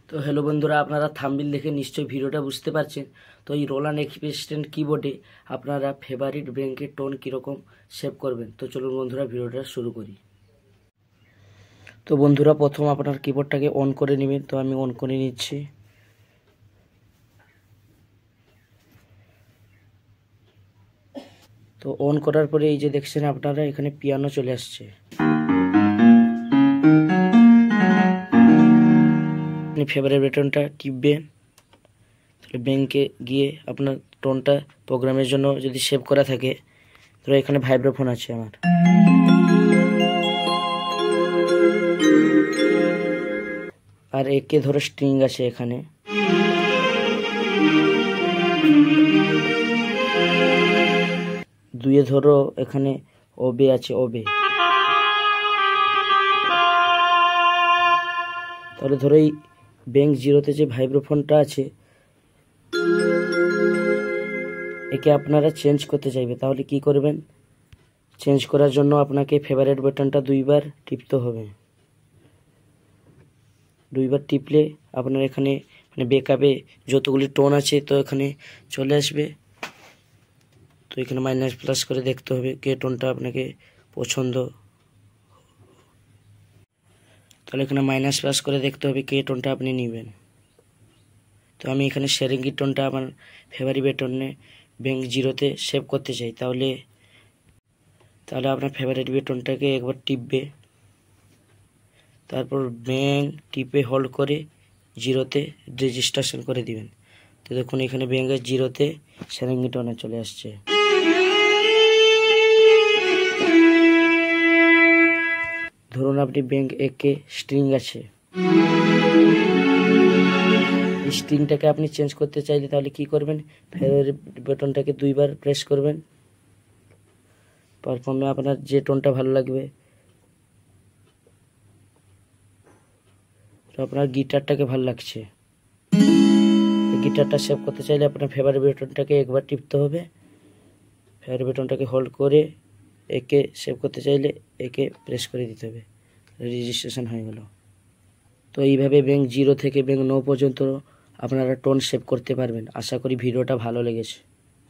তো হ্যালো বন্ধুরা, আপনারা থাম্বনেল দেখে নিশ্চয়ই ভিডিওটা বুঝতে পারছেন। তো এই রোল্যান্ড এক্সপ্রেস কিবোর্ডে আপনারা ফেভারিট ব্যাংকের টোন কীরকম সেভ করবেন। তো চলুন বন্ধুরা ভিডিওটা শুরু করি। তো বন্ধুরা, প্রথম আপনার কিবোর্ডটাকে অন করে নেবেন। তো আমি অন করে নিচ্ছি। তো অন করার পরে এই যে দেখছেন আপনারা, এখানে পিয়ানো চলে আসছে। ফেভারিট বাটনটা টিপবেন, তাহলে ব্যাংকে গিয়ে আপনার টোনটা প্রোগ্রামের জন্য যদি সেভ করা থাকে, ধরো এখানে ভাইব্রাফোন আছে আমার, আর একে ধরো স্ট্রিং আছে এখানে, দুয়ে ধরো এখানে ওবে আছে, ওবে। তাহলে ধরো এই ব্যাংক জিরোতে যে ভাইব্রাফোনটা আছে, একে আপনারা চেঞ্জ করতে চাইবে, তাহলে কি করবেন? চেঞ্জ করার জন্য আপনাকে ফেভারিট বাটনটা দুইবার টিপতে হবে। দুইবার টিপলে আপনার এখানে ব্যাকআপে যতগুলি টোন আছে তো এখানে চলে আসবে। তো এখানে মাইনাস প্লাস করে দেখতে হবে কে টোনটা আপনাকে পছন্দ। তাহলে এখানে মাইনাস প্লাস করে দেখতে হবে কে টোনটা আপনি নেবেন। তো আমি এখানে সেরেঙ্গি টোনটা আমার ফেভারিট বাটনে ব্যাংক জিরোতে সেভ করতে চাই। তাহলে আপনার ফেভারিট বাটনটাকে একবার টিপবে, তারপর ব্যাংক টিপে হোল্ড করে জিরোতে রেজিস্ট্রেশন করে দিবেন। তো দেখুন এখানে ব্যাংকের জিরোতে সেরেঙ্গি টোনে চলে আসছে। ধরুন আপনি ব্যাংক একে স্ট্রিং আছে, এই স্ট্রিংটাকে আপনি চেঞ্জ করতে চাইলে তাহলে কি করবেন? ফেভারিট বাটনটাকে দুইবার প্রেস করবেন। পারফর্মে আপনার যে টোনটা ভালো লাগবে, তো আপনার গিটারটাকে ভালো লাগছে, গিটারটা সেভ করতে চাইলে আপনার ফেভারিট বাটনটাকে একবার টিপতে হবে। ফেভারিট বাটনটাকে হোল্ড করে একে সেভ করতে চাইলে একে প্রেস করে দিতে হবে, রেজিস্ট্রেশন হয়ে গেল। তো এইভাবে ব্যাংক জিরো থেকে ব্যাংক 9 পর্যন্ত আপনারা টোন সেভ করতে পারবেন। আশা করি ভিডিওটা ভালো লেগেছে।